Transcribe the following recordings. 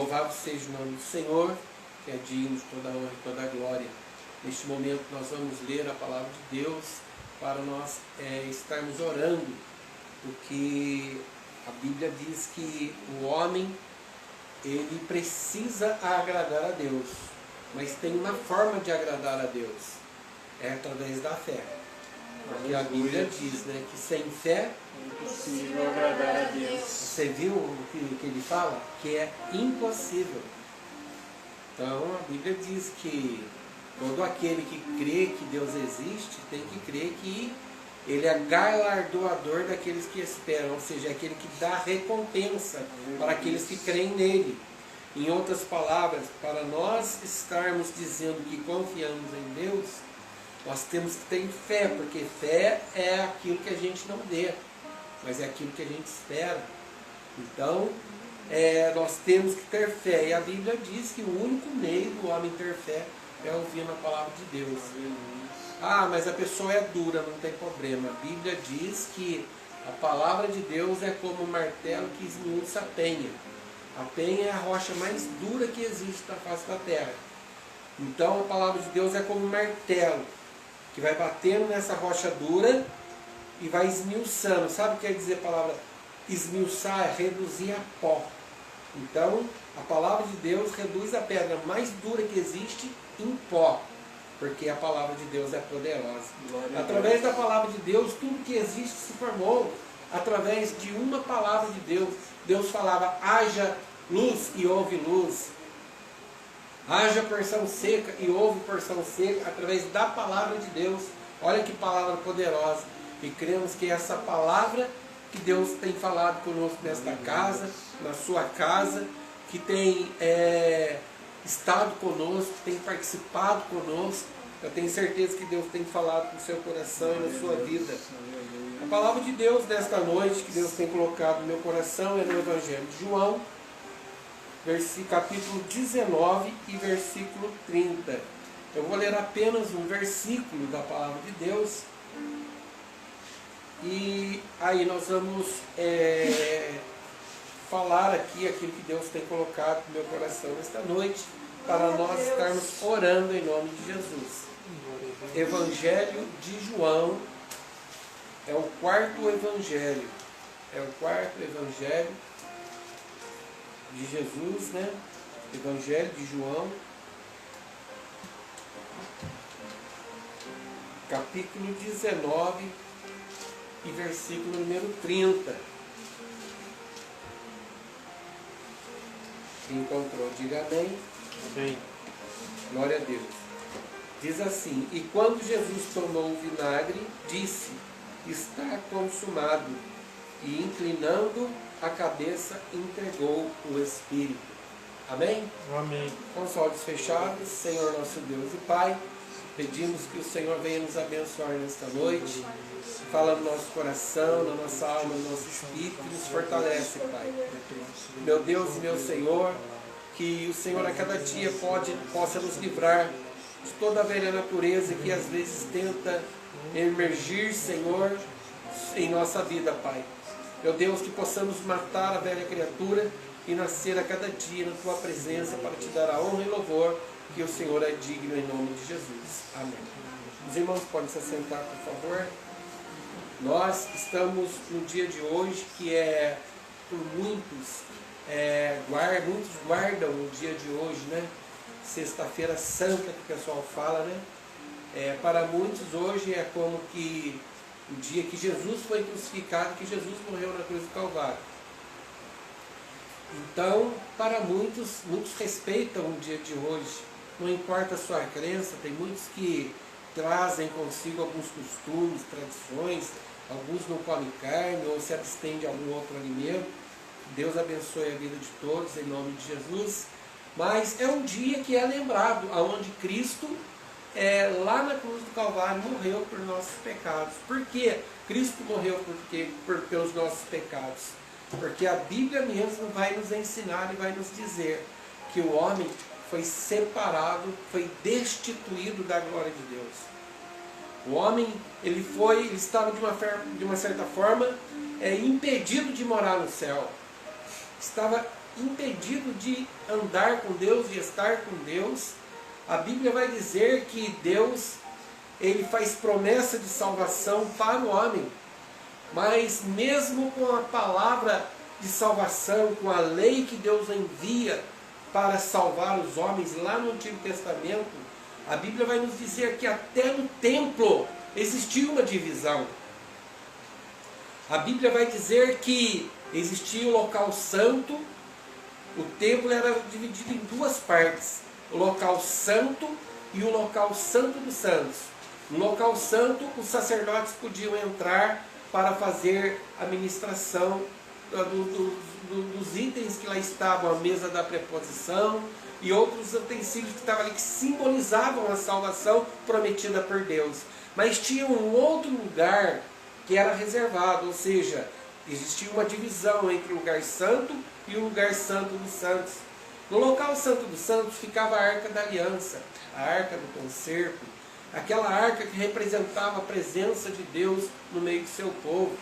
Louvado seja o nome do Senhor, que é digno de toda a honra e toda a glória. Neste momento nós vamos ler a palavra de Deus para nós estarmos orando, porque a Bíblia diz que o homem ele precisa agradar a Deus, mas tem uma forma de agradar a Deus, é através da fé. Porque a Bíblia diz, né, que sem fé é impossível agradar a Deus. Você viu o que ele fala? Que é impossível. Então a Bíblia diz que todo aquele que crê que Deus existe tem que crer que Ele é galardoador daqueles que esperam, ou seja, é aquele que dá recompensa para aqueles que creem nele. Em outras palavras, para nós estarmos dizendo que confiamos em Deus, nós temos que ter fé, porque fé é aquilo que a gente não vê, mas é aquilo que a gente espera. Então, nós temos que ter fé. E a Bíblia diz que o único meio do homem ter fé é ouvindo a palavra de Deus. Ah, mas a pessoa é dura, não tem problema. A Bíblia diz que a palavra de Deus é como um martelo que esmiuça a penha. A penha é a rocha mais dura que existe na face da terra. Então a palavra de Deus é como um martelo que vai batendo nessa rocha dura e vai esmiuçando. Sabe o que quer dizer a palavra esmiuçar? É reduzir a pó. Então a palavra de Deus reduz a pedra mais dura que existe em pó, porque a palavra de Deus é poderosa. Através da palavra de Deus, tudo que existe se formou através de uma palavra de Deus. Deus falava, haja luz e houve luz. Haja porção seca e houve porção seca, através da palavra de Deus. Olha que palavra poderosa. E cremos que essa palavra que Deus tem falado conosco nesta casa, na sua casa, que tem estado conosco, que tem participado conosco. Eu tenho certeza que Deus tem falado no seu coração e na sua vida. A palavra de Deus desta noite, que Deus tem colocado no meu coração, é no Evangelho de João, capítulo 19 e versículo 30. Eu vou ler apenas um versículo da palavra de Deus. E aí nós vamos falar aqui aquilo que Deus tem colocado no meu coração nesta noite, para nós estarmos orando em nome de Jesus. Evangelho de João é o quarto evangelho. É o quarto evangelho de Jesus, né? Evangelho de João, capítulo 19 e versículo número 30. Quem encontrou, diga amém. Amém. Glória a Deus. Diz assim, e quando Jesus tomou o vinagre, disse, está consumado, e inclinando a cabeça, entregou o Espírito. Amém? Amém. Com os olhos fechados, Senhor nosso Deus e Pai, pedimos que o Senhor venha nos abençoar nesta noite, fala no nosso coração, na nossa alma, no nosso espírito, e nos fortalece, Pai. Meu Deus e meu Senhor, que o Senhor a cada dia possa nos livrar de toda a velha natureza que às vezes tenta emergir, Senhor, em nossa vida, Pai. Meu Deus, que possamos matar a velha criatura e nascer a cada dia na Tua presença para Te dar a honra e louvor, que o Senhor é digno em nome de Jesus. Amém. Os irmãos podem se assentar, por favor. Nós estamos no dia de hoje, que é por muitos guardam o dia de hoje, né? Sexta-feira Santa, que o pessoal fala, né? Para muitos hoje é como que o dia que Jesus foi crucificado, que Jesus morreu na cruz do Calvário. Então, para muitos respeitam o dia de hoje, não importa a sua crença, tem muitos que trazem consigo alguns costumes, tradições, alguns não comem carne ou se abstêm de algum outro alimento. Deus abençoe a vida de todos, em nome de Jesus. Mas é um dia que é lembrado, onde Cristo, lá na cruz do Calvário, morreu por nossos pecados. Por que Cristo morreu pelos nossos pecados? Porque a Bíblia mesmo vai nos ensinar e vai nos dizer que o homem foi separado, foi destituído da glória de Deus. O homem, ele estava de uma certa forma impedido de morar no céu. Estava impedido de andar com Deus, de estar com Deus. A Bíblia vai dizer que Deus, ele faz promessa de salvação para o homem, mas mesmo com a palavra de salvação, com a lei que Deus envia para salvar os homens lá no Antigo Testamento, a Bíblia vai nos dizer que até no templo existia uma divisão. A Bíblia vai dizer que existia o local santo, o templo era dividido em duas partes, o local santo e o local santo dos santos. No local santo, os sacerdotes podiam entrar para fazer a ministração dos itens que lá estavam, a mesa da preposição e outros utensílios que estavam ali, que simbolizavam a salvação prometida por Deus. Mas tinha um outro lugar que era reservado, ou seja, existia uma divisão entre o lugar santo e o lugar santo dos santos. No local santo dos santos ficava a arca da aliança, a arca do concerto, aquela arca que representava a presença de Deus no meio do seu povo.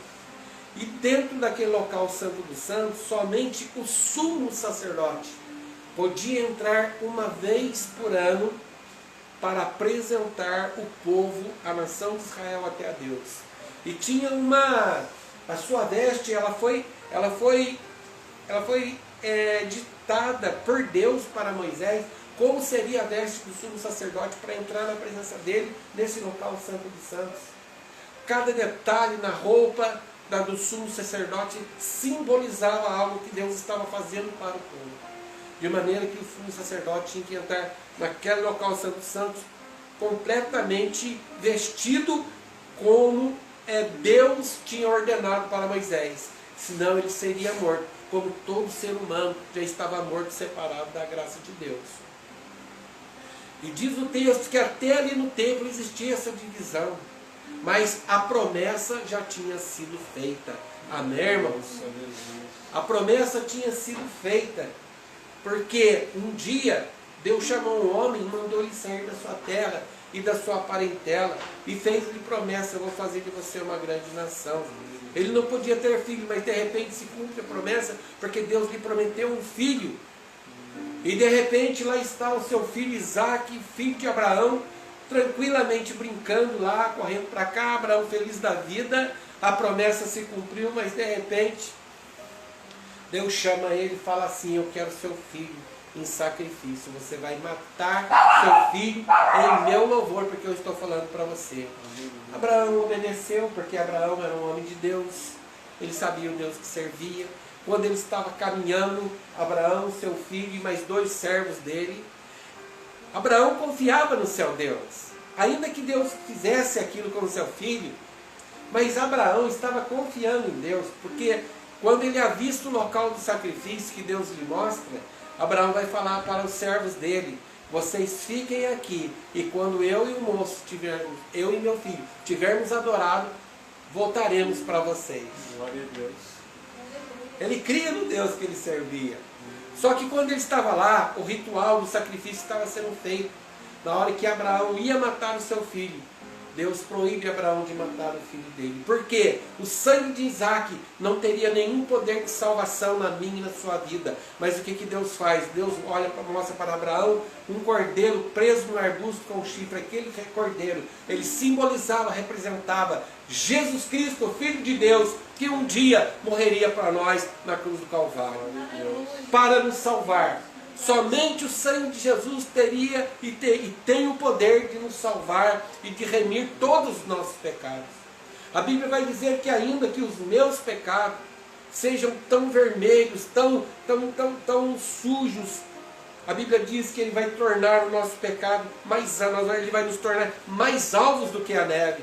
E dentro daquele local santo dos santos, somente o sumo sacerdote podia entrar uma vez por ano para apresentar o povo, a nação de Israel até a Deus. E tinha a sua veste, ela foi ditada por Deus para Moisés, como seria a veste do sumo sacerdote para entrar na presença dele nesse local santo dos santos. Cada detalhe na roupa do sumo sacerdote simbolizava algo que Deus estava fazendo para o povo. De maneira que o sumo sacerdote tinha que entrar naquele local santo dos santos completamente vestido como Deus tinha ordenado para Moisés. Senão ele seria morto, como todo ser humano já estava morto, separado da graça de Deus. E diz o texto que até ali no templo existia essa divisão, mas a promessa já tinha sido feita. Amém, irmãos? A promessa tinha sido feita, porque um dia Deus chamou um homem e mandou ele sair da sua terra e da sua parentela e fez-lhe promessa: eu vou fazer de você uma grande nação. Ele não podia ter filho, mas de repente se cumpre a promessa, porque Deus lhe prometeu um filho. E de repente lá está o seu filho Isaque, filho de Abraão, tranquilamente brincando lá, correndo para cá, Abraão feliz da vida. A promessa se cumpriu, mas de repente Deus chama ele e fala assim: eu quero seu filho em sacrifício, você vai matar seu filho em meu louvor, porque eu estou falando para você. Abraão obedeceu, porque Abraão era um homem de Deus, ele sabia o Deus que servia. Quando ele estava caminhando, Abraão, seu filho e mais 2 servos dele, Abraão confiava no seu Deus, ainda que Deus fizesse aquilo com o seu filho, mas Abraão estava confiando em Deus, porque quando ele avista o local do sacrifício que Deus lhe mostra, Abraão vai falar para os servos dele: vocês fiquem aqui, e quando eu e o moço tivermos, eu e meu filho, tivermos adorado, voltaremos para vocês. Glória a Deus. Ele cria no Deus que ele servia. Só que quando ele estava lá, o ritual do sacrifício estava sendo feito. Na hora que Abraão ia matar o seu filho, Deus proíbe Abraão de matar o filho dele. Por quê? O sangue de Isaque não teria nenhum poder de salvação na minha e na sua vida. Mas o que Deus faz? Deus mostra para Abraão um cordeiro preso no arbusto com chifre. Aquele cordeiro, ele simbolizava, representava Jesus Cristo, o Filho de Deus, que um dia morreria para nós na cruz do Calvário, para nos salvar. Somente o sangue de Jesus teria e tem o poder de nos salvar e de remir todos os nossos pecados. A Bíblia vai dizer que ainda que os meus pecados sejam tão vermelhos, tão sujos, a Bíblia diz que Ele vai tornar o nosso pecado Ele vai nos tornar mais alvos do que a neve.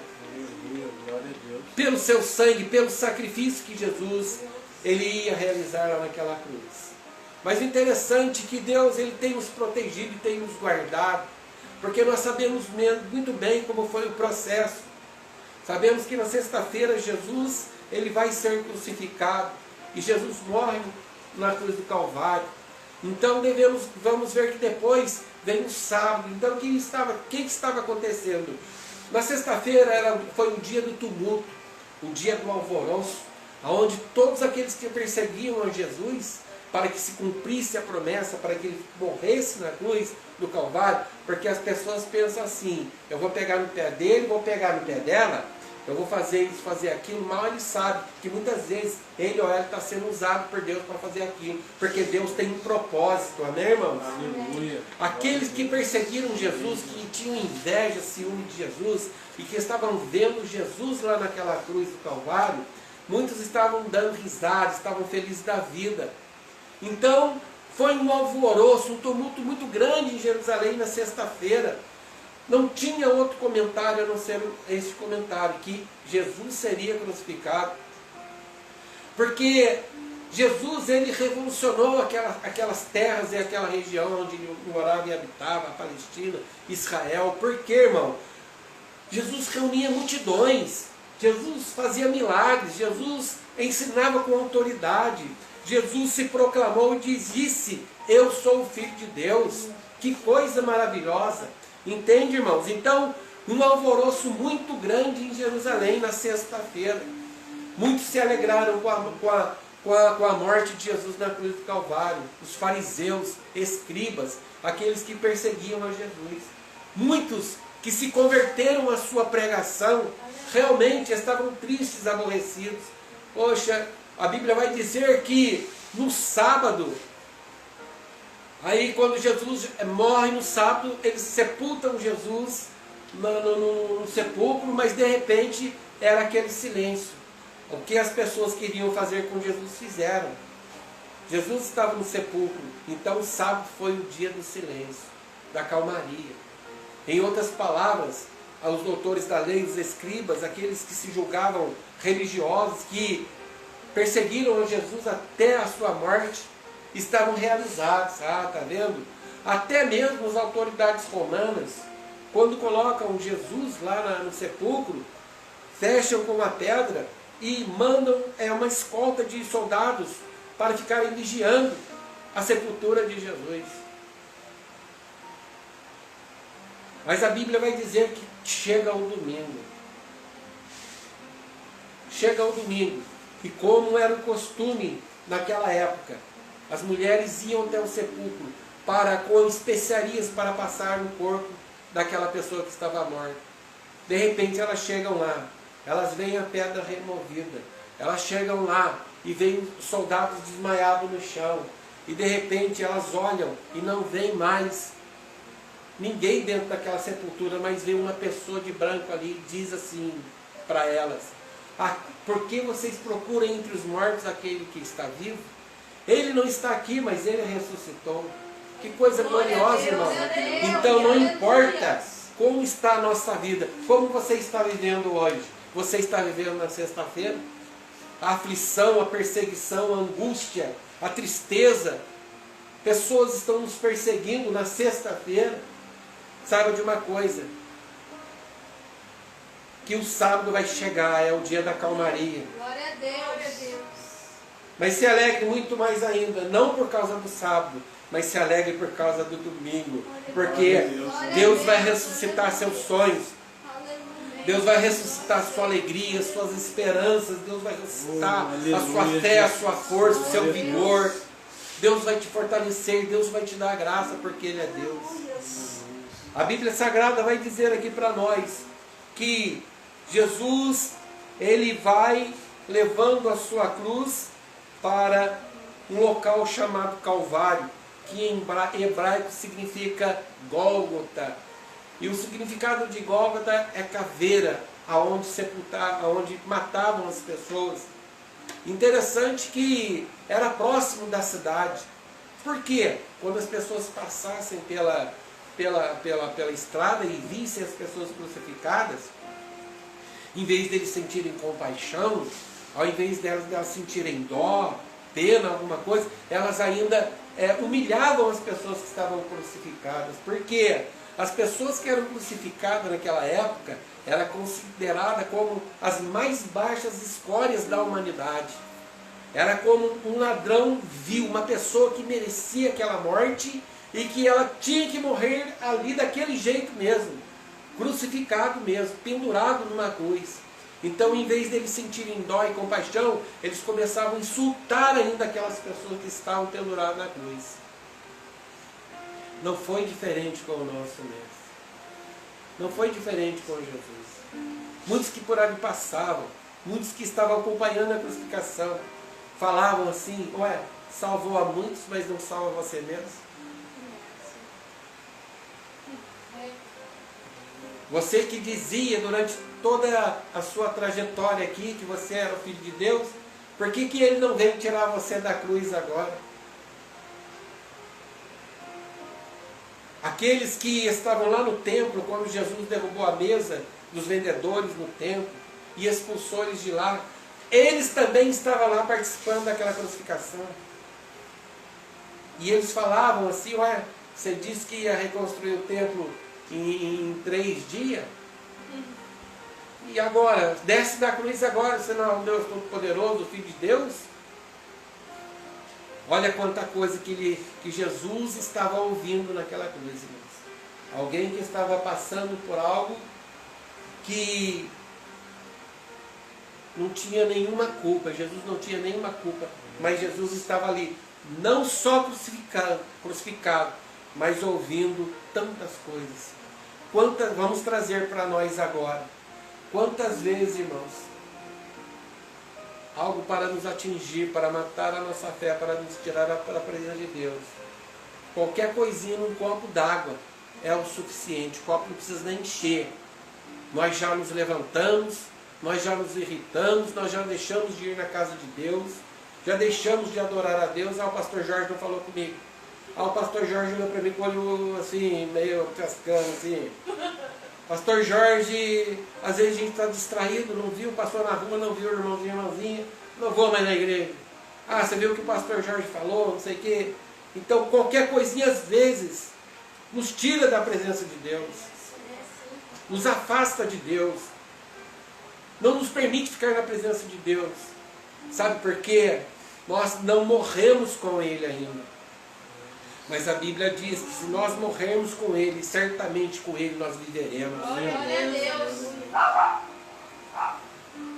Pelo seu sangue, pelo sacrifício que Jesus Ele ia realizar lá naquela cruz. Mas o interessante é que Deus ele tem nos protegido e tem nos guardado, porque nós sabemos muito bem como foi o processo. Sabemos que na sexta-feira Jesus ele vai ser crucificado e Jesus morre na cruz do Calvário. Então vamos ver que depois vem o sábado. Então o que estava acontecendo? Na sexta-feira foi o dia do tumulto, o dia do alvoroço, onde todos aqueles que perseguiam a Jesus, para que se cumprisse a promessa, para que ele morresse na cruz do Calvário, porque as pessoas pensam assim: eu vou pegar no pé dele, vou pegar no pé dela, eu vou fazer isso, fazer aquilo. Mal ele sabe que muitas vezes ele ou ela está sendo usado por Deus para fazer aquilo, porque Deus tem um propósito, amém, irmãos? Aleluia. Aqueles que perseguiram Jesus, que tinham inveja, ciúme de Jesus, e que estavam vendo Jesus lá naquela cruz do Calvário, muitos estavam dando risada, estavam felizes da vida. Então, foi um alvoroço, um tumulto muito grande em Jerusalém na sexta-feira. Não tinha outro comentário a não ser este comentário, que Jesus seria crucificado. Porque Jesus, ele revolucionou aquelas terras e aquela região onde ele morava e habitava, a Palestina, Israel. Por quê, irmão? Jesus reunia multidões, Jesus fazia milagres, Jesus ensinava com autoridade, Jesus se proclamou e disse: eu sou o Filho de Deus. Que coisa maravilhosa! Entende, irmãos? Então, um alvoroço muito grande em Jerusalém na sexta-feira. Muitos se alegraram com a morte de Jesus na cruz do Calvário. Os fariseus, escribas, aqueles que perseguiam a Jesus. Muitos que se converteram à sua pregação, realmente estavam tristes, aborrecidos. Poxa, a Bíblia vai dizer que no sábado, aí quando Jesus morre no sábado, eles sepultam Jesus no sepulcro, mas de repente era aquele silêncio. O que as pessoas queriam fazer com Jesus fizeram. Jesus estava no sepulcro, então o sábado foi o dia do silêncio, da calmaria. Em outras palavras, os doutores da lei, os escribas, aqueles que se julgavam religiosos, que perseguiram a Jesus até a sua morte, estavam realizados. Ah, tá vendo? Até mesmo as autoridades romanas, quando colocam Jesus lá no sepulcro, fecham com uma pedra e mandam uma escolta de soldados para ficarem vigiando a sepultura de Jesus. Mas a Bíblia vai dizer que chega o domingo. Chega o domingo. E como era o costume naquela época, as mulheres iam até o sepulcro com especiarias para passar no corpo daquela pessoa que estava morta. De repente elas chegam lá, elas veem a pedra removida, elas chegam lá e veem soldados desmaiados no chão, e de repente elas olham e não veem mais ninguém dentro daquela sepultura, mas vê uma pessoa de branco ali e diz assim para elas: por que vocês procuram entre os mortos aquele que está vivo? Ele não está aqui, mas ele ressuscitou. Que coisa gloriosa, irmão. Então não importa como está a nossa vida, como você está vivendo hoje. Você está vivendo na sexta-feira? A aflição, a perseguição, a angústia, a tristeza. Pessoas estão nos perseguindo na sexta-feira. Saiba de uma coisa, que o sábado vai chegar, é o dia da calmaria. Glória a Deus. Glória a Deus. Mas se alegre muito mais ainda, não por causa do sábado, mas se alegre por causa do domingo. Porque Deus vai ressuscitar seus sonhos. Deus vai ressuscitar a sua alegria, suas esperanças. Deus vai ressuscitar a sua fé, a sua força, o seu vigor. Deus vai te fortalecer, Deus vai te dar graça, porque Ele é Deus. A Bíblia Sagrada vai dizer aqui para nós que Jesus, ele vai levando a sua cruz para um local chamado Calvário, que em hebraico significa Gólgota. E o significado de Gólgota é caveira, aonde matavam as pessoas. Interessante que era próximo da cidade. Por quê? Quando as pessoas passassem pela estrada e vissem as pessoas crucificadas, em vez deles sentirem compaixão, ao invés delas sentirem dó, pena, alguma coisa, elas ainda humilhavam as pessoas que estavam crucificadas. Porque as pessoas que eram crucificadas naquela época eram consideradas como as mais baixas escórias da humanidade. Era como um ladrão vil, uma pessoa que merecia aquela morte e que ela tinha que morrer ali daquele jeito mesmo, crucificado mesmo, pendurado numa cruz. Então, em vez deles sentirem dó e compaixão, eles começavam a insultar ainda aquelas pessoas que estavam penduradas na cruz. Não foi diferente com o nosso Mestre. Não foi diferente com Jesus. Muitos que por ali passavam, muitos que estavam acompanhando a crucificação, falavam assim: ué, salvou a muitos, mas não salva você mesmo? Você que dizia durante toda a sua trajetória aqui que você era o Filho de Deus, por que que ele não veio tirar você da cruz agora? Aqueles que estavam lá no templo, quando Jesus derrubou a mesa dos vendedores no templo e expulsou eles de lá, eles também estavam lá participando daquela crucificação. E eles falavam assim: ué, você disse que ia reconstruir o templo em 3 dias? E agora? Desce da cruz agora, você não é um Deus Todo-Poderoso, o Filho de Deus? Olha quanta coisa que Jesus estava ouvindo naquela cruz, irmãos. Alguém que estava passando por algo que não tinha nenhuma culpa. Jesus não tinha nenhuma culpa, mas Jesus estava ali, não só crucificado, mas ouvindo tantas coisas. Vamos trazer para nós agora. Quantas vezes, irmãos, algo para nos atingir, para matar a nossa fé, para nos tirar da presença de Deus. Qualquer coisinha num copo d'água é o suficiente. O copo não precisa nem encher. Nós já nos levantamos, nós já nos irritamos, nós já deixamos de ir na casa de Deus, já deixamos de adorar a Deus. O pastor Jorge não falou comigo. O pastor Jorge olhou para mim com o olho assim, meio cascando assim. Pastor Jorge, às vezes a gente está distraído, não viu o pastor na rua, não viu o irmãozinho, irmãzinha, não vou mais na igreja. Ah, você viu o que o pastor Jorge falou, não sei o quê. Então qualquer coisinha às vezes nos tira da presença de Deus, nos afasta de Deus, não nos permite ficar na presença de Deus. Sabe por quê? Nós não morremos com Ele ainda. Mas a Bíblia diz que se nós morrermos com Ele, certamente com Ele nós viveremos. Glória a Deus.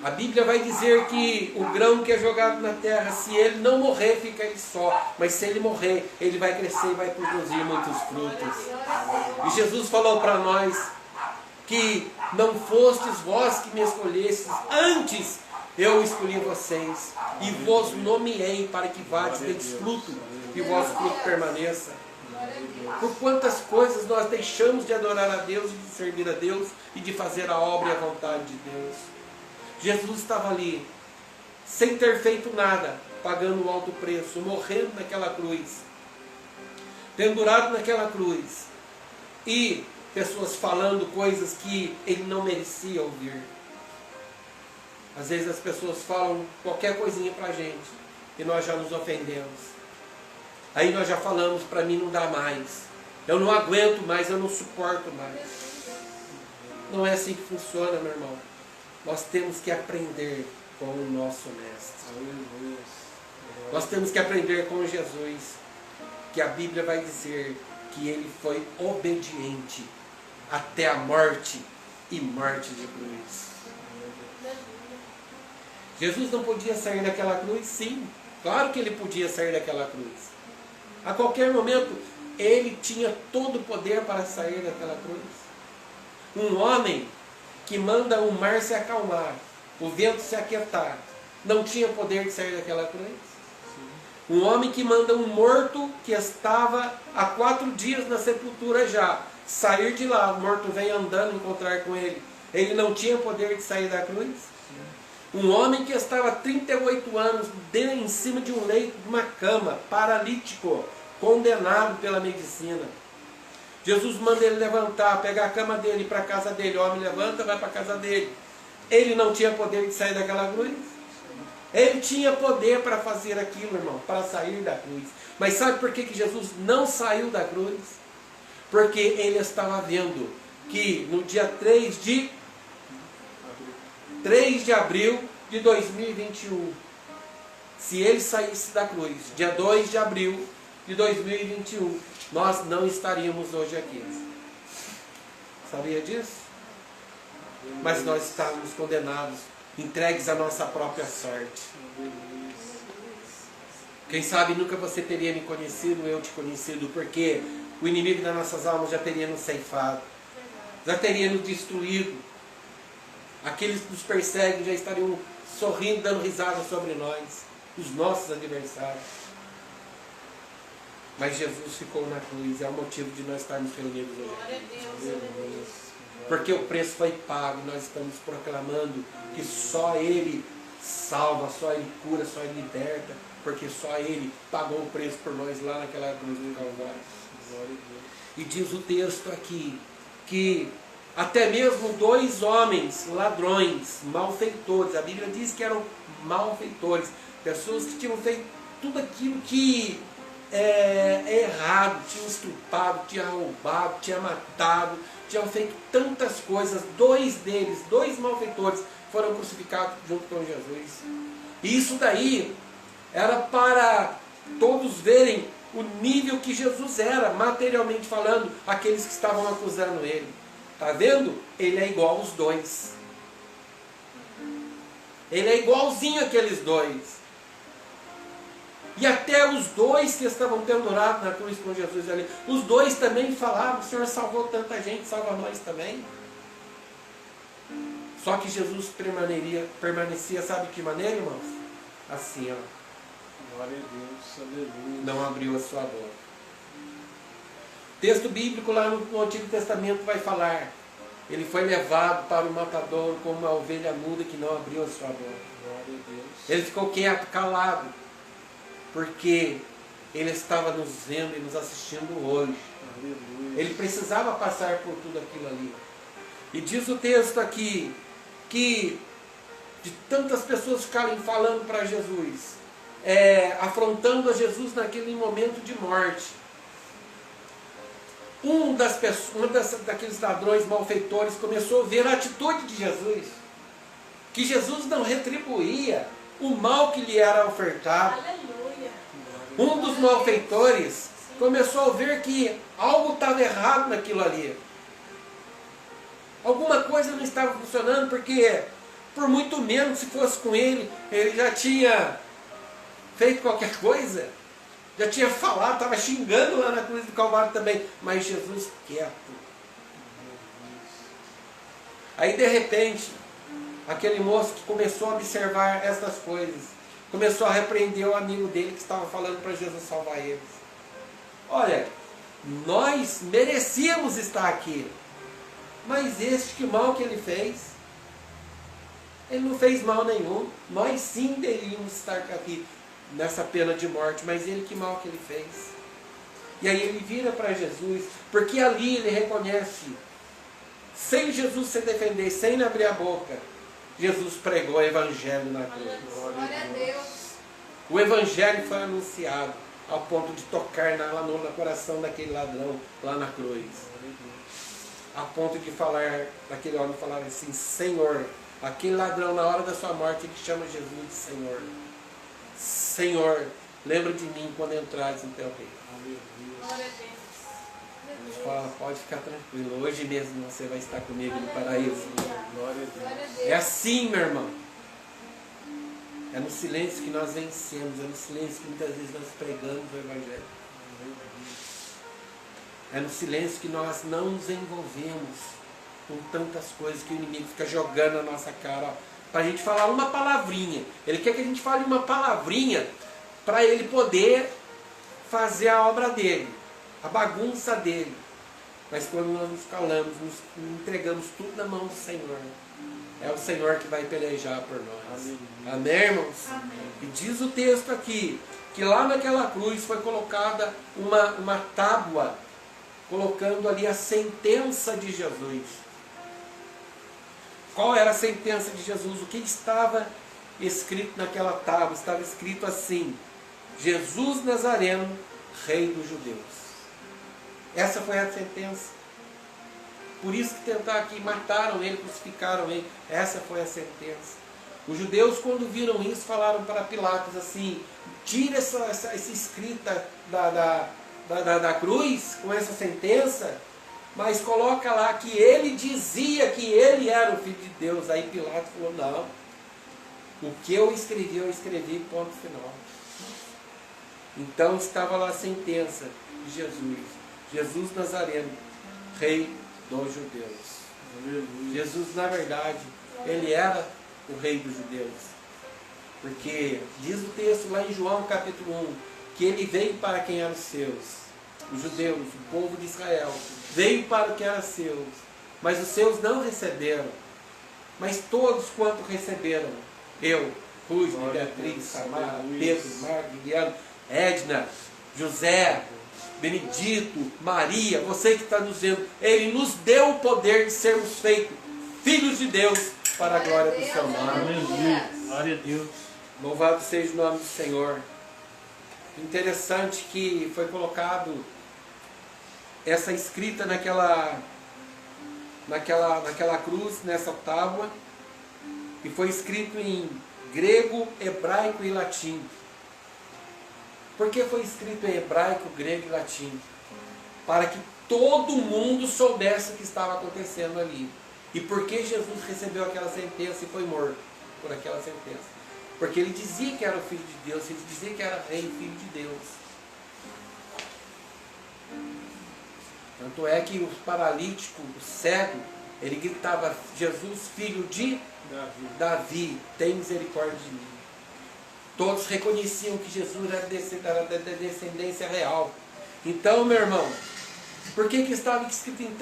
A Bíblia vai dizer que o grão que é jogado na terra, se ele não morrer, fica ele só. Mas se ele morrer, ele vai crescer e vai produzir muitos frutos. E Jesus falou para nós que não fostes vós que me escolhestes, antes eu escolhi vocês e vos nomeei para que vades deis fruto e o vosso fruto permaneça. Por quantas coisas nós deixamos de adorar a Deus, de servir a Deus e de fazer a obra e a vontade de Deus. Jesus estava ali, sem ter feito nada, pagando um alto preço, morrendo naquela cruz, pendurado naquela cruz, e pessoas falando coisas que ele não merecia ouvir. Às vezes as pessoas falam qualquer coisinha para a gente e nós já nos ofendemos. Aí nós já falamos: para mim não dá mais, eu não aguento mais, eu não suporto mais. Não é assim que funciona, meu irmão. Nós temos que aprender com o nosso Mestre. Nós temos que aprender com Jesus, que a Bíblia vai dizer que ele foi obediente até a morte e morte de cruz. Jesus não podia sair daquela cruz? Sim, claro que ele podia sair daquela cruz. A qualquer momento, ele tinha todo o poder para sair daquela cruz. Um homem que manda o mar se acalmar, o vento se aquietar, não tinha poder de sair daquela cruz? Um homem que manda um morto que estava há 4 dias na sepultura já, sair de lá, o morto vem andando encontrar com ele, ele não tinha poder de sair da cruz? Um homem que estava há 38 anos em cima de um leito, de uma cama, paralítico, condenado pela medicina. Jesus manda ele levantar, pegar a cama dele, ir para a casa dele. O homem levanta, vai para a casa dele. Ele não tinha poder de sair daquela cruz? Ele tinha poder para fazer aquilo, irmão, para sair da cruz. Mas sabe por que Jesus não saiu da cruz? Porque ele estava vendo que no dia 3 de abril de 2021, se ele saísse da cruz, dia 2 de abril de 2021, nós não estaríamos hoje aqui. Sabia disso? mas nós estávamos condenados, entregues à nossa própria sorte. Quem sabe nunca você teria me conhecido, eu te conhecido, porque o inimigo das nossas almas já teria nos ceifado, já teria nos destruído. Aqueles que nos perseguem já estariam sorrindo, dando risada sobre nós, os nossos adversários. Mas Jesus ficou na cruz, é o motivo de nós estarmos reunidos hoje. Glória a Deus. Porque o preço foi pago, e nós estamos proclamando que só Ele salva, só Ele cura, só Ele liberta, porque só Ele pagou o preço por nós lá naquela cruz do Calvário. E diz o texto aqui que até mesmo 2 homens, ladrões, malfeitores, a Bíblia diz que eram malfeitores, pessoas que tinham feito tudo aquilo que é errado, tinham estrupado, tinham roubado, tinham matado, tinham feito tantas coisas. 2 deles, 2 malfeitores, foram crucificados junto com Jesus. E isso daí era para todos verem o nível que Jesus era, materialmente falando, aqueles que estavam acusando ele. Está vendo? Ele é igual aos 2. Ele é igualzinho àqueles 2. E até os 2 que estavam pendurados na cruz com Jesus ali, os 2 também falavam: o Senhor salvou tanta gente, salva nós também. Só que Jesus permanecia, sabe de que maneira, irmãos? Assim, ó. Glória a Deus, aleluia. Não abriu a sua boca. Texto bíblico lá no Antigo Testamento vai falar: ele foi levado para o matadouro como uma ovelha muda que não abriu a sua boca. Glória a Deus. Ele ficou quieto, calado, porque ele estava nos vendo e nos assistindo hoje. Aleluia. Ele precisava passar por tudo aquilo ali. E diz o texto aqui que de tantas pessoas ficarem falando para Jesus, afrontando a Jesus naquele momento de morte, daqueles ladrões malfeitores começou a ver a atitude de Jesus, que Jesus não retribuía o mal que lhe era ofertado. Aleluia. Um dos malfeitores começou a ver que algo estava errado naquilo ali. Alguma coisa não estava funcionando, porque por muito menos, se fosse com ele, ele já tinha feito qualquer coisa, já tinha falado, estava xingando lá na cruz do Calvário também, mas Jesus quieto. Aí de repente, aquele moço que começou a observar essas coisas, começou a repreender o amigo dele que estava falando para Jesus salvar eles. Olha, nós merecíamos estar aqui, mas este que mal que ele fez, ele não fez mal nenhum. Nós sim deveríamos estar aqui nessa pena de morte, mas ele, que mal que ele fez? E aí ele vira para Jesus, porque ali ele reconhece, sem Jesus se defender, sem abrir a boca, Jesus pregou o Evangelho na cruz. Glória a Deus. O Evangelho foi anunciado ao ponto de tocar lá no coração daquele ladrão lá na cruz. A ponto de falar, daquele homem falar assim: Senhor, aquele ladrão na hora da sua morte, ele chama Jesus de Senhor. Senhor, lembra de mim quando entrares no teu reino. Glória a Deus. Ele fala: pode ficar tranquilo, hoje mesmo você vai estar comigo no paraíso. Glória a Glória a Deus. Deus. É assim, meu irmão. É no silêncio que nós vencemos, é no silêncio que muitas vezes nós pregamos o Evangelho. É no silêncio que nós não nos envolvemos com tantas coisas que o inimigo fica jogando na nossa cara, para a gente falar uma palavrinha. Ele quer que a gente fale uma palavrinha para ele poder fazer a obra dele, a bagunça dele. Mas quando nós nos calamos, nos entregamos tudo na mão do Senhor, é o Senhor que vai pelejar por nós. Amém. Amém, irmãos? Amém. E diz o texto aqui, que lá naquela cruz foi colocada uma tábua, colocando ali a sentença de Jesus. Qual era a sentença de Jesus? O que estava escrito naquela tábua? Estava escrito assim: Jesus Nazareno, Rei dos Judeus. Essa foi a sentença. Por isso que tentaram aqui, mataram ele, crucificaram ele. Essa foi a sentença. Os judeus, quando viram isso, falaram para Pilatos assim: tira essa escrita da cruz com essa sentença, Mas coloca lá que ele dizia que ele era o Filho de Deus. Aí Pilatos falou, não. O que eu escrevi, ponto final. Então estava lá a sentença de Jesus. Jesus Nazareno, Rei dos Judeus. Aleluia. Jesus, na verdade, ele era o Rei dos Judeus. Porque diz o texto lá em João capítulo 1, que ele veio para quem eram os seus. Os judeus, o povo de Israel, veio para o que era seus, mas os seus não receberam. Mas todos quanto receberam, eu, Rússia, Beatriz, Samara, Pedro, Marco, Guilherme, Edna, José, Benedito, Maria, você que está nos vendo, ele nos deu o poder de sermos feitos filhos de Deus para a glória do seu nome. Aleluia. Glória a Deus. Louvado seja o nome do Senhor. Interessante que foi colocado essa escrita naquela cruz, nessa tábua, e foi escrito em grego, hebraico e latim. Por que foi escrito em hebraico, grego e latim? Para que todo mundo soubesse o que estava acontecendo ali. E por que Jesus recebeu aquela sentença e foi morto por aquela sentença? Porque ele dizia que era o Filho de Deus, ele dizia que era Rei, Filho de Deus. Tanto é que o paralítico, o cego, ele gritava, Jesus, filho de Davi, tem misericórdia de mim. Todos reconheciam que Jesus era da descendência real. Então, meu irmão, por que estava escrito em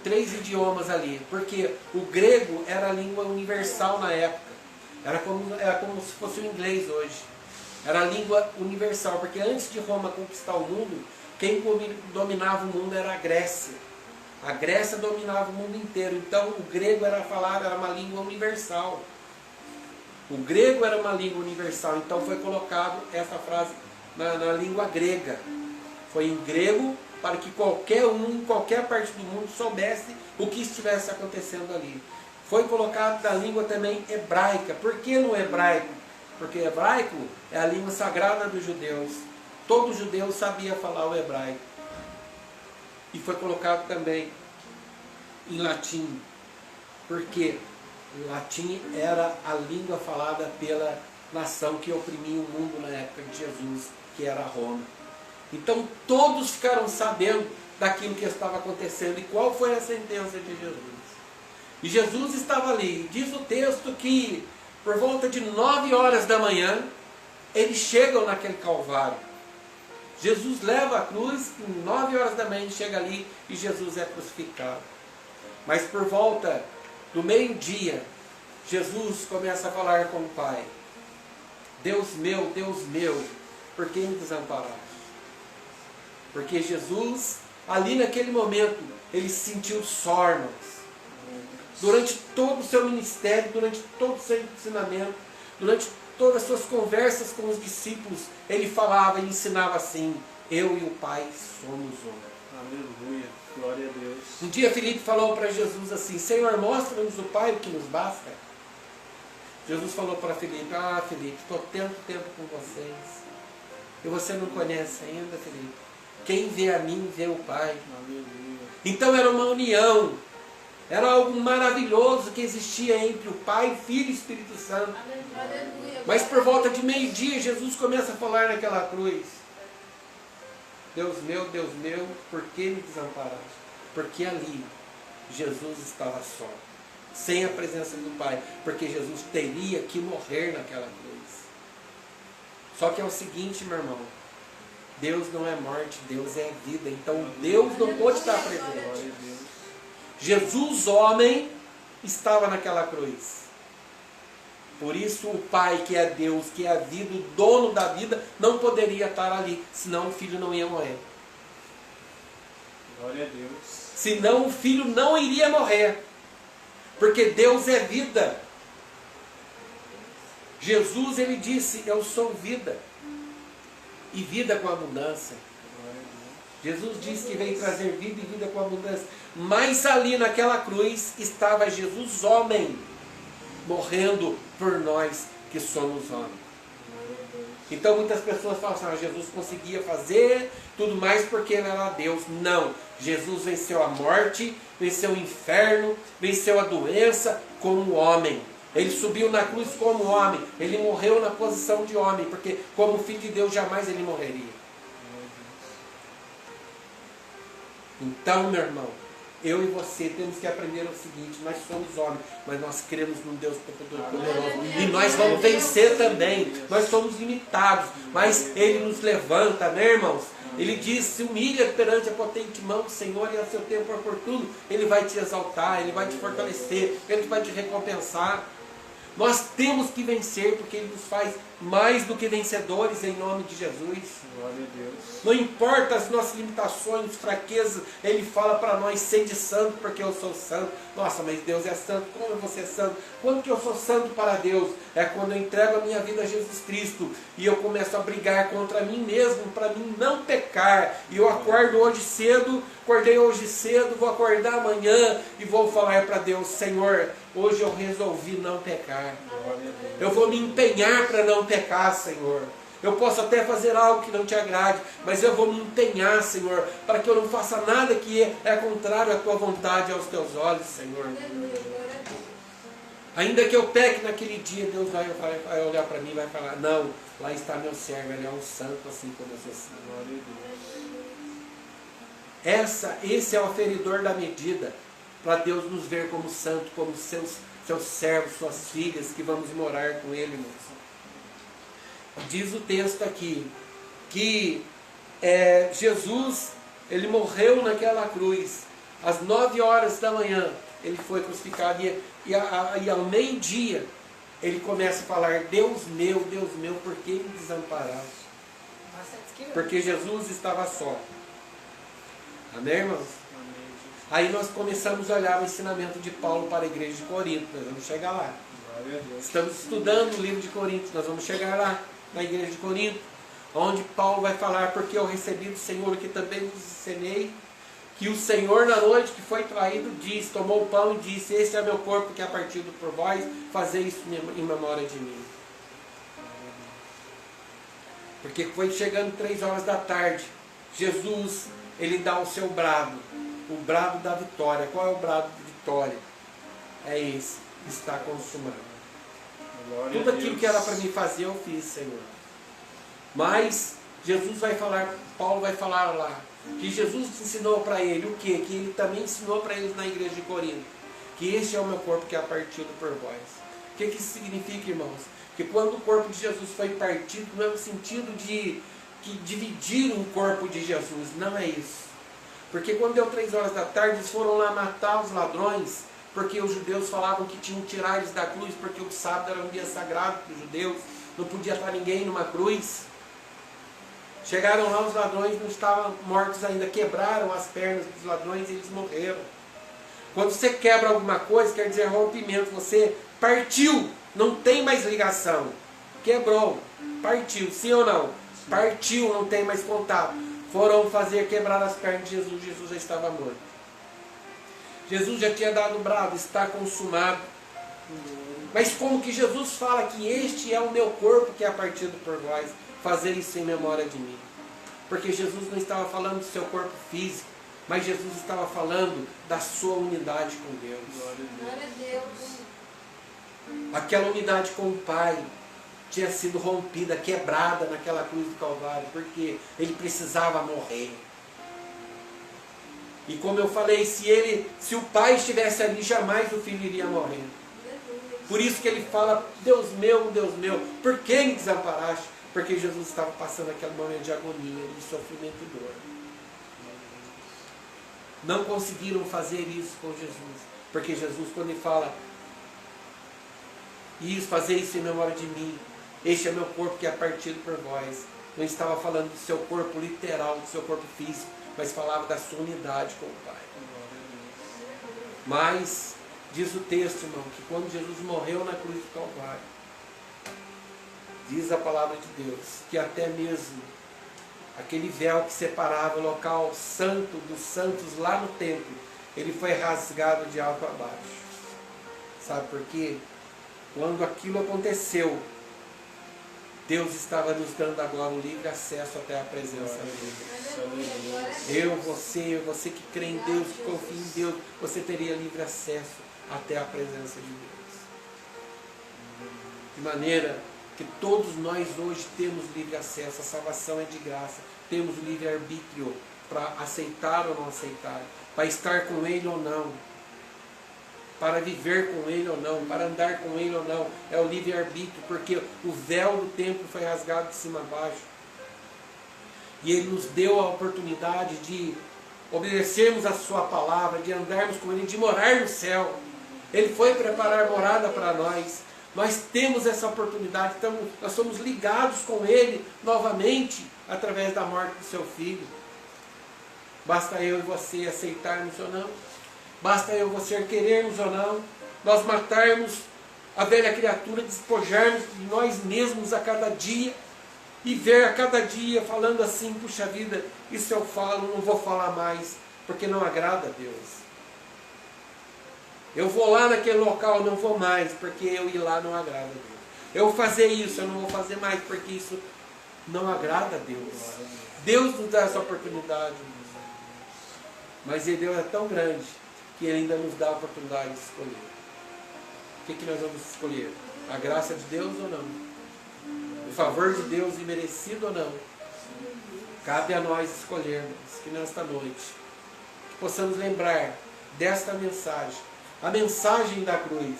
três idiomas ali? Porque o grego era a língua universal na época. Era como se fosse o inglês hoje. Era a língua universal, porque antes de Roma conquistar o mundo, quem dominava o mundo era a Grécia. A Grécia dominava o mundo inteiro. Então o grego era uma língua universal. O grego era uma língua universal. Então foi colocado essa frase na língua grega. Foi em grego para que qualquer um, em qualquer parte do mundo, soubesse o que estivesse acontecendo ali. Foi colocado na língua também hebraica. Por que no hebraico? Porque hebraico é a língua sagrada dos judeus. Todo judeu sabia falar o hebraico. E foi colocado também em latim. Porque o latim era a língua falada pela nação que oprimia o mundo na época de Jesus, que era Roma. Então todos ficaram sabendo daquilo que estava acontecendo e qual foi a sentença de Jesus. E Jesus estava ali. Diz o texto que por volta de 9 horas da manhã, eles chegam naquele Calvário. Jesus leva a cruz, em 9 horas da manhã ele chega ali e Jesus é crucificado. Mas por volta do meio-dia, Jesus começa a falar com o Pai. Deus meu, por que me desamparaste? Porque Jesus, ali naquele momento, ele se sentiu só, irmãos. Durante todo o seu ministério, durante todo o seu ensinamento, durante todas as suas conversas com os discípulos, ele falava e ensinava assim, eu e o Pai somos um. Aleluia, glória a Deus. Um dia Filipe falou para Jesus assim, Senhor, mostra-nos o Pai, o que nos basta. Jesus falou para Filipe, Filipe, estou tanto tempo com vocês, e você não conhece ainda, Filipe. Quem vê a mim, vê o Pai. Aleluia. Então era uma união. Era algo maravilhoso que existia entre o Pai, Filho e Espírito Santo. Aleluia. Mas por volta de meio-dia, Jesus começa a falar naquela cruz. Deus meu, por que me desamparaste? Porque ali, Jesus estava só. Sem a presença do Pai. Porque Jesus teria que morrer naquela cruz. Só que é o seguinte, meu irmão. Deus não é morte, Deus é vida. Então Deus não pode estar presente. Jesus, homem, estava naquela cruz. Por isso o Pai, que é Deus, que é a vida, o dono da vida, não poderia estar ali, senão o filho não ia morrer. Glória a Deus. Senão o filho não iria morrer. Porque Deus é vida. Jesus, ele disse, eu sou vida. E vida com abundância. Jesus disse que veio trazer vida e vida com abundância. Mas ali naquela cruz estava Jesus homem, morrendo por nós que somos homens. Então muitas pessoas falam assim, Jesus conseguia fazer tudo mais porque ele era Deus. Não, Jesus venceu a morte, venceu o inferno, venceu a doença como homem. Ele subiu na cruz como homem, ele morreu na posição de homem, porque como filho de Deus jamais ele morreria. Então, meu irmão, eu e você temos que aprender o seguinte: nós somos homens, mas nós cremos num Deus poderoso. E nós vamos vencer também. Nós somos limitados, mas Ele nos levanta, né, irmãos? Ele diz: se humilha perante a potente mão do Senhor e a seu tempo oportuno, Ele vai te exaltar, Ele vai te fortalecer, Ele vai te recompensar. Nós temos que vencer, porque Ele nos faz mais do que vencedores em nome de Jesus. Glória a Deus. Não importa as nossas limitações, fraquezas, Ele fala para nós: sede santo porque eu sou santo. Nossa, mas Deus é santo, como eu vou ser santo? Quando que eu sou santo para Deus? É quando eu entrego a minha vida a Jesus Cristo e eu começo a brigar contra mim mesmo, para mim não pecar. E eu acordo hoje cedo, acordei hoje cedo, vou acordar amanhã e vou falar para Deus: Senhor, hoje eu resolvi não pecar. Eu vou me empenhar para não pecar, Senhor. Eu posso até fazer algo que não te agrade, mas eu vou me empenhar, Senhor, para que eu não faça nada que é contrário à tua vontade e aos teus olhos, Senhor. Ainda que eu peque naquele dia, Deus vai olhar para mim e vai falar: não, lá está meu servo, ele é um santo assim como eu sou santo. Esse é o aferidor da medida, para Deus nos ver como santo, como seus servos, suas filhas, que vamos morar com Ele, irmãos. Diz o texto aqui que Jesus, ele morreu naquela cruz às 9 horas da manhã, ele foi crucificado, e ao meio-dia ele começa a falar: Deus meu, por que me desamparaste? Porque Jesus estava só. Amém, irmãos? Aí nós começamos a olhar o ensinamento de Paulo para a igreja de Corinto. Nós vamos chegar lá. Estamos estudando o livro de Coríntios. Nós vamos chegar lá, na igreja de Corinto, onde Paulo vai falar: porque eu recebi do Senhor, que também vos ensinei, que o Senhor na noite que foi traído disse, tomou o pão e disse: este é meu corpo que é partido por vós, fazei isso em memória de mim. Porque foi chegando 3 horas da tarde, Jesus, ele dá o seu brado, o brado da vitória. Qual é o brado de vitória? É esse: está consumado. Glória Tudo a aquilo Deus. que era para mim fazer, eu fiz, Senhor. Mas Jesus vai falar, Paulo vai falar lá, que Jesus ensinou para ele o quê? Que ele também ensinou para eles na igreja de Corinto: que este é o meu corpo que é partido por vós. O que isso significa, irmãos? Que quando o corpo de Jesus foi partido, não é no sentido de dividir um corpo de Jesus, não é isso. Porque quando deu 3 horas da tarde, eles foram lá matar os ladrões, porque os judeus falavam que tinham que tirar eles da cruz, porque o sábado era um dia sagrado para os judeus, não podia estar ninguém numa cruz. Chegaram lá, os ladrões não estavam mortos ainda, quebraram as pernas dos ladrões e eles morreram. Quando você quebra alguma coisa, quer dizer rompimento, você partiu, não tem mais ligação. Quebrou, partiu, sim ou não? Partiu, não tem mais contato. Foram fazer quebrar as pernas de Jesus, Jesus já estava morto. Jesus já tinha dado o brado: está consumado. Mas como que Jesus fala que este é o meu corpo que é partido por vós, fazer isso em memória de mim? Porque Jesus não estava falando do seu corpo físico, mas Jesus estava falando da sua unidade com Deus. Glória a Deus. Aquela unidade com o Pai tinha sido rompida, quebrada naquela cruz do Calvário, porque ele precisava morrer. E como eu falei, se o Pai estivesse ali, jamais o Filho iria morrer. Por isso que ele fala: Deus meu, por que me desamparaste? Porque Jesus estava passando aquele momento de agonia, de sofrimento e dor. Não conseguiram fazer isso com Jesus, porque Jesus, quando ele fala: isso, fazer isso em memória de mim, este é meu corpo que é partido por vós, não estava falando do seu corpo literal, do seu corpo físico, mas falava da sua unidade com o Pai. Mas diz o texto, irmão, que quando Jesus morreu na cruz do Calvário, diz a palavra de Deus que até mesmo aquele véu que separava o local santo dos santos lá no templo, ele foi rasgado de alto a baixo. Sabe por quê? Quando aquilo aconteceu, Deus estava nos dando agora um livre acesso até a presença dele. Você que crê em Deus, que confia em Deus, você teria livre acesso até a presença de Deus. De maneira que todos nós hoje temos livre acesso, a salvação é de graça, temos o livre arbítrio para aceitar ou não aceitar, para estar com Ele ou não, para viver com Ele ou não, para andar com Ele ou não, é o livre arbítrio, porque o véu do templo foi rasgado de cima a baixo, e Ele nos deu a oportunidade de obedecermos a Sua palavra, de andarmos com Ele, de morar no céu. Ele foi preparar morada para nós. Nós temos essa oportunidade, então nós somos ligados com Ele novamente através da morte do Seu Filho. Basta eu e você aceitarmos ou não. Basta eu e você querermos ou não. Nós matarmos a velha criatura, despojarmos de nós mesmos a cada dia e ver a cada dia falando assim, puxa vida, isso eu falo, não vou falar mais, porque não agrada a Deus. Eu vou lá naquele local, não vou mais, porque eu ir lá não agrada a Deus. Eu vou fazer isso, eu não vou fazer mais, porque isso não agrada a Deus. Deus nos dá essa oportunidade. Mas Deus é tão grande que Ele ainda nos dá a oportunidade de escolher. O que nós vamos escolher? A graça de Deus ou não? O favor de Deus imerecido ou não? Cabe a nós escolhermos que nesta noite que possamos lembrar desta mensagem. A mensagem da cruz,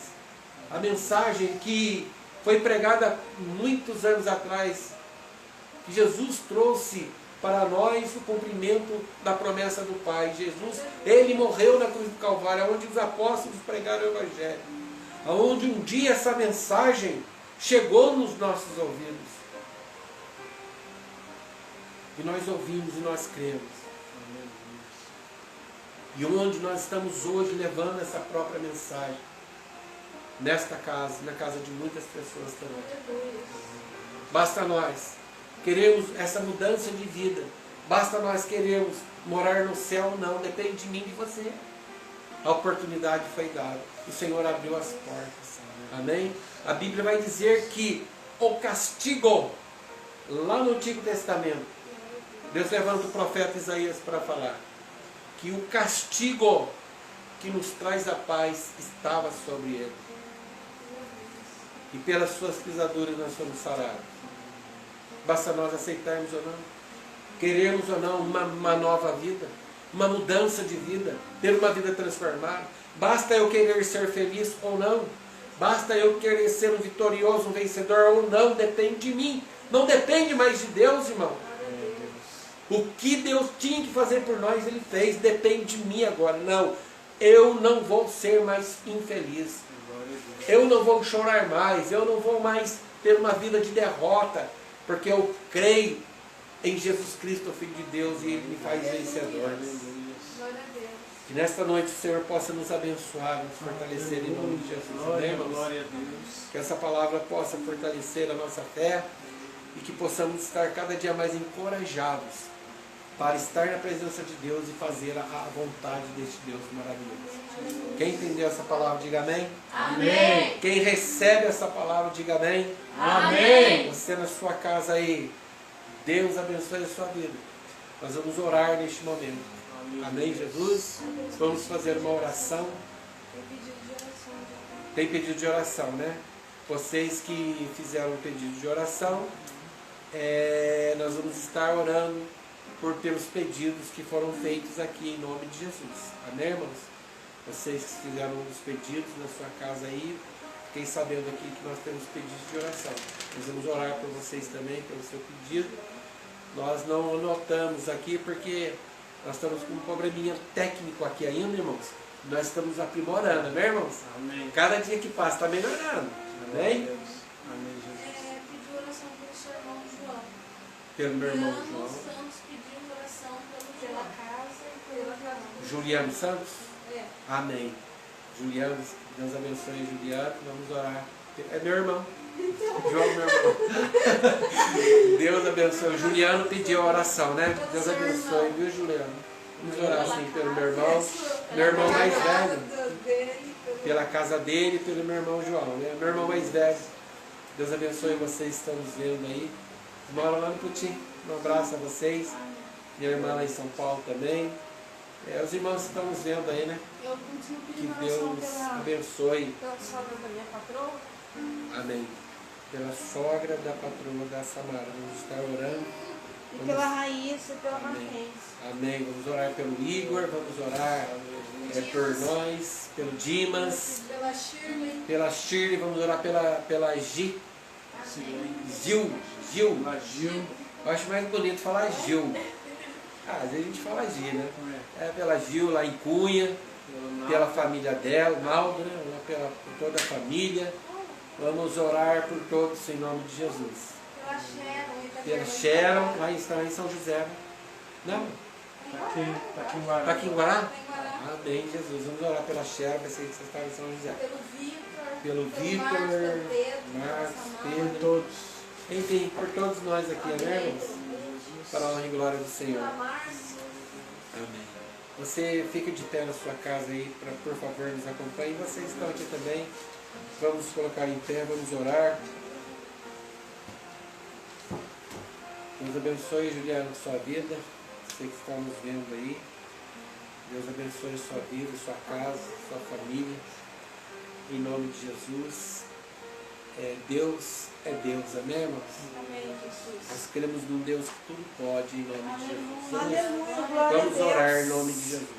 a mensagem que foi pregada muitos anos atrás, que Jesus trouxe para nós o cumprimento da promessa do Pai. Jesus, Ele morreu na cruz do Calvário, onde os apóstolos pregaram o Evangelho, onde um dia essa mensagem chegou nos nossos ouvidos. E nós ouvimos e nós cremos. E onde nós estamos hoje levando essa própria mensagem, nesta casa, na casa de muitas pessoas também. Basta nós queremos essa mudança de vida, basta nós queremos morar no céu ou não, depende de mim e de você. A oportunidade foi dada, o Senhor abriu as portas. Amém? A Bíblia vai dizer que o castigo, lá no Antigo Testamento, Deus levanta o profeta Isaías para falar que o castigo que nos traz a paz estava sobre ele. E pelas suas pisaduras nós fomos sarados. Basta nós aceitarmos ou não, queremos ou não uma nova vida, uma mudança de vida, ter uma vida transformada. Basta eu querer ser feliz ou não. Basta eu querer ser um vitorioso, um vencedor ou não. Depende de mim. Não depende mais de Deus, irmão. O que Deus tinha que fazer por nós, Ele fez. Depende de mim agora. Não, eu não vou ser mais infeliz. Eu não vou chorar mais. Eu não vou mais ter uma vida de derrota. Porque eu creio em Jesus Cristo, o Filho de Deus, e Ele me faz vencedores. Que nesta noite o Senhor possa nos abençoar, nos fortalecer em nome de Jesus. Amém, irmãos? Que essa palavra possa fortalecer a nossa fé e que possamos estar cada dia mais encorajados para estar na presença de Deus e fazer a vontade deste Deus maravilhoso. Quem entendeu essa palavra, diga amém. Amém. Quem recebe essa palavra, diga amém. Amém. Você na sua casa aí, Deus abençoe a sua vida. Nós vamos orar neste momento. Amém, Jesus? Vamos fazer uma oração. Tem pedido de oração, né? Vocês que fizeram um pedido de oração, nós vamos estar orando pelos pedidos que foram feitos aqui em nome de Jesus. Amém, irmãos? Vocês que fizeram os pedidos na sua casa aí, fiquem sabendo aqui que nós temos pedidos de oração. Nós vamos orar por vocês também, pelo seu pedido. Nós não anotamos aqui porque nós estamos com um probleminha técnico aqui ainda, irmãos. Nós estamos aprimorando, né, irmãos? Amém. Cada dia que passa está melhorando. Amém? Amém, Jesus. Pediu oração pelo seu irmão João. Pelo meu irmão Juliano João. Santos pediu oração pela casa e pela casa. Juliano Santos? É. Amém. Juliano, Deus abençoe Juliano. Vamos orar. É meu irmão. João, meu irmão. Deus abençoe. Juliano pediu a oração, né? Deus abençoe, viu, Juliano? Vamos orar assim pelo meu irmão mais velho. Pela casa dele e pelo meu irmão João, né? Meu irmão mais velho. Deus abençoe vocês que estão nos vendo aí. Moram lá no Putim. Um abraço a vocês. Minha irmã lá em São Paulo também. Os irmãos que estão nos vendo aí, né? Eu continuo Que pedindo Deus oração abençoe. pela sogra da minha patroa. Amém. Pela sogra da patroa da Samara. Vamos estar orando. E pela Raíssa e pela Amém. Mackenzie. Amém. Vamos orar pelo Igor. Vamos orar por nós. Pelo Dimas. Pela Shirley. Pela Shirley. Vamos orar pela Gil. Gil. Eu acho mais bonito falar Gil. Às vezes a gente fala Gil, né? Pela Gil lá em Cunha, pela família dela, Naldo, né? Por toda a família. Vamos orar por todos em nome de Jesus. Pela Sharon. Pela Sharon, lá em São José. Não? Taquinguara. Taquinguara? Amém, Jesus. Vamos orar pela Sharon, para ser que você está em São José. Pelo Vitor. Marcos, Pedro. Por todos. Enfim, por todos nós aqui, né, irmãos? Para a honra e glória do Senhor. Amém. Você fica de pé na sua casa aí, por favor, nos acompanhe. Vocês estão aqui também. Vamos colocar em pé, vamos orar. Deus abençoe, Juliana, sua vida. Você que está nos vendo aí. Deus abençoe sua vida, sua casa, sua família. Em nome de Jesus. Deus é Deus, amém, irmãos? Amém, Jesus. Nós cremos num Deus que tudo pode, em nome de Jesus. Aleluia, glória a Vamos Deus. orar em nome de Jesus.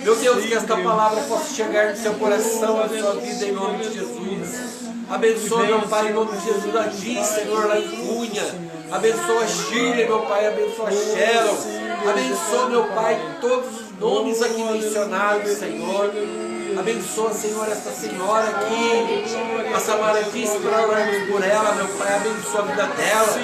Meu Deus, que esta palavra possa chegar no seu coração, na sua vida, em nome de Jesus. Abençoa, meu Pai, em nome de Jesus, a Gi, Senhor, lá em Cunha. Abençoa a Shirley, meu Pai, abençoa a Sharon. Abençoa, meu Pai, todos os nomes aqui mencionados, Senhor. Abençoa, Senhor, esta senhora aqui. A Samara disse para orarmos por ela, meu Pai, abençoa a vida dela.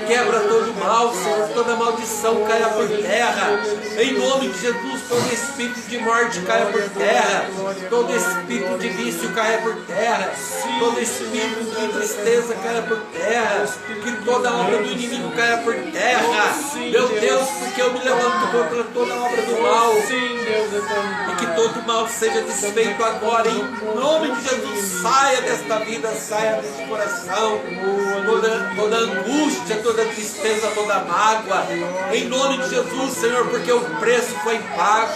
Quebra todo mal, Senhor. Toda maldição caia por terra. Em nome de Jesus, todo espírito de morte caia por terra. Todo espírito de vício caia por terra. Todo espírito de tristeza caia por terra. Que toda obra do inimigo caia por terra. Meu Deus, porque eu me levanto contra toda obra do mal. E que todo mal seja desfeito agora. Em nome de Jesus, saia desta vida, saia deste coração. Toda angústia, toda tristeza, toda mágoa. Em nome de Jesus, Senhor, porque o preço foi pago.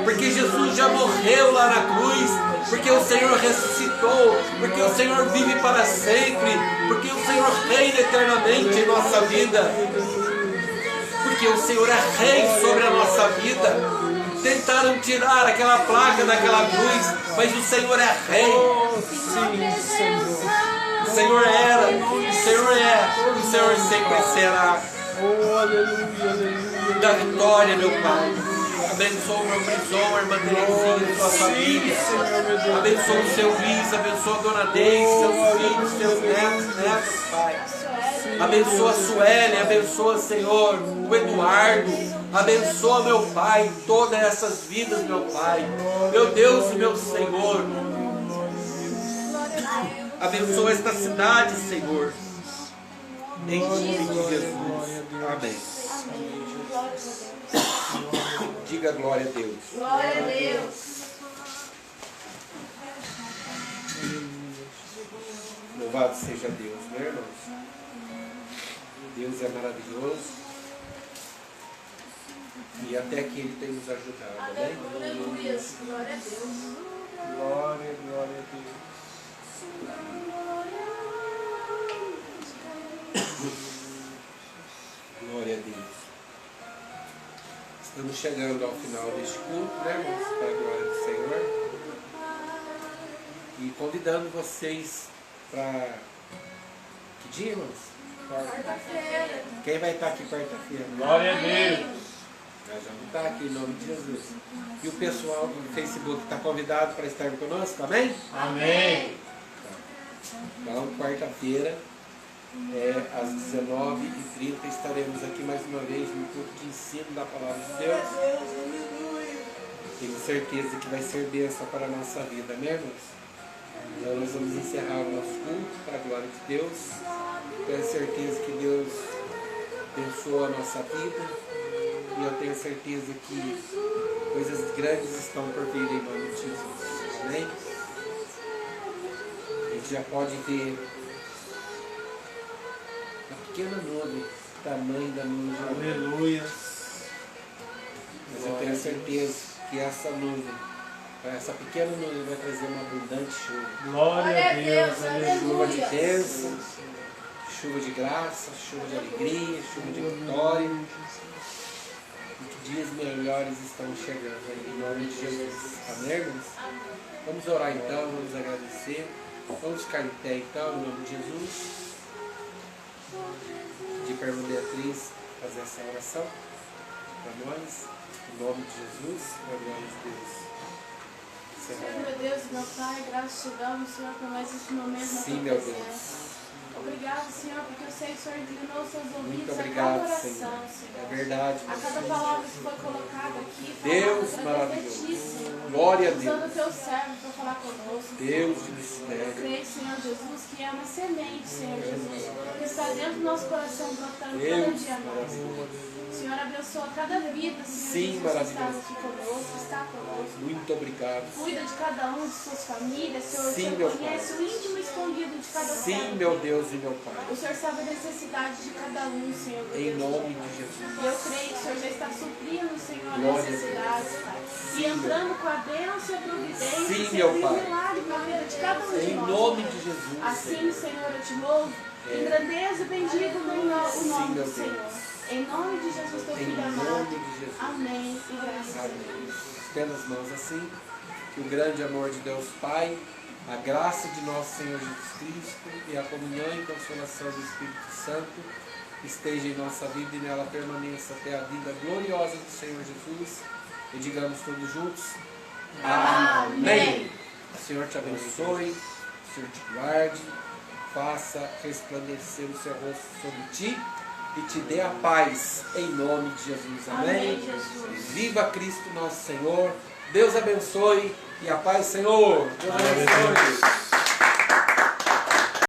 Porque Jesus já morreu lá na cruz. Porque o Senhor ressuscitou. Porque o Senhor vive para sempre. Porque o Senhor reina eternamente em nossa vida. Porque o Senhor é rei sobre a nossa vida. Tentaram tirar aquela placa daquela cruz, mas o Senhor é rei. O Senhor era, o Senhor é, o Senhor sempre será. Da vitória, meu Pai. Abençoa o meu Brison, a irmã Terezinha, sua família. Abençoa o seu Luiz, abençoa a dona Deise, seus filhos, seus netos, Pai. Abençoa a Sueli, abençoa, Senhor, o Eduardo. Abençoa, meu Pai, todas essas vidas, meu Pai. Meu Deus e meu Senhor. Abençoa esta cidade, Senhor. Em nome de Jesus. Amém. Diga glória a Deus. Glória a Deus. Louvado seja Deus, meus irmãos. Deus é maravilhoso. E até aqui Ele tem nos ajudado, amém? Aleluia. Glória a Deus. Glória, glória a Deus. Glória a Deus. Estamos chegando ao final deste culto, né, irmãos? Para a glória do Senhor. E convidando vocês para... Que dia, irmãos? Quarta-feira. Quem vai estar aqui quarta-feira? Glória a Deus. Nós vamos estar aqui em nome de Jesus. E o pessoal do Facebook está convidado para estar conosco, amém? Amém. Então, quarta-feira, às 19h30, estaremos aqui mais uma vez no culto de ensino da Palavra de Deus. Tenho certeza que vai ser bênção para a nossa vida, amém, irmãos? Então, nós vamos encerrar o nosso culto para a glória de Deus. Tenho certeza que Deus abençoa a nossa vida. E eu tenho certeza que coisas grandes estão por vir em nome de Jesus. Amém? A gente já pode ver uma pequena nuvem, tamanho da nuvem. Aleluia. Mas eu tenho certeza que essa nuvem, essa pequena nuvem vai trazer uma abundante chuva. Glória a Deus. Chuva de Aleluia. bênção, chuva de graça, chuva de alegria, chuva de vitória. E que dias melhores estão chegando aí, em nome de Jesus. Amém, irmãos? Vamos orar então, vamos agradecer. Vamos ficar em pé então, em nome de Jesus. Pedir para a irmã Beatriz fazer essa oração para nós, em nome de Jesus, para a glória de Deus. Senhor, meu Deus, meu Pai, graças te damos, Senhor, por mais esse momento na Sim, tua meu presença. Deus. Obrigado, Senhor, porque eu sei que o Senhor inclinou os seus ouvidos Muito a cada obrigado, oração, Senhor. Senhor. É verdade, A cada meu palavra que foi colocada aqui, Deus através de maravilhoso. ti, Senhor. Glória a Usando o Deus. teu servo para falar conosco. Deus de Eu mistério. creio, Senhor Jesus, que é uma semente, Senhor Jesus, que está dentro do nosso coração, brotando todo Deus dia mais. maravilhoso. Senhor, abençoa cada vida, Senhor Sim, Jesus, que está maravilhoso. aqui conosco, está conosco. Muito obrigado. Cuida de cada um de suas famílias, Senhor. Sim, O meu Senhor conhece o íntimo escondido de cada um. Sim, meu Deus e meu Pai. O Senhor sabe a necessidade de cada um, Senhor. meu Em Deus. nome de Jesus. E eu creio que o Senhor já está suprindo, Senhor, Glória a as necessidades, Pai. Sim, E entrando com a bênção e a providência, Sim, Senhor, meu e Pai. um milagre na vida de cada um de Em nós. nome de Jesus. Assim, Senhor, eu te louvo, engrandeço e bendigo o nome meu do Senhor. Deus. Em nome de Jesus, teu Em filho nome amado. de Jesus. Amém. E graças a Deus. Amém. Estenda as mãos assim. Que o grande amor de Deus Pai, a graça de nosso Senhor Jesus Cristo e a comunhão e consolação do Espírito Santo esteja em nossa vida e nela permaneça até a vida gloriosa do Senhor Jesus. E digamos todos juntos. Amém. O Senhor te abençoe, o Senhor te guarde, faça resplandecer o seu rosto sobre ti e te dê a paz em nome de Jesus. Amém? Amém, Jesus. Viva Cristo nosso Senhor. Deus abençoe e a paz, Senhor. Deus abençoe.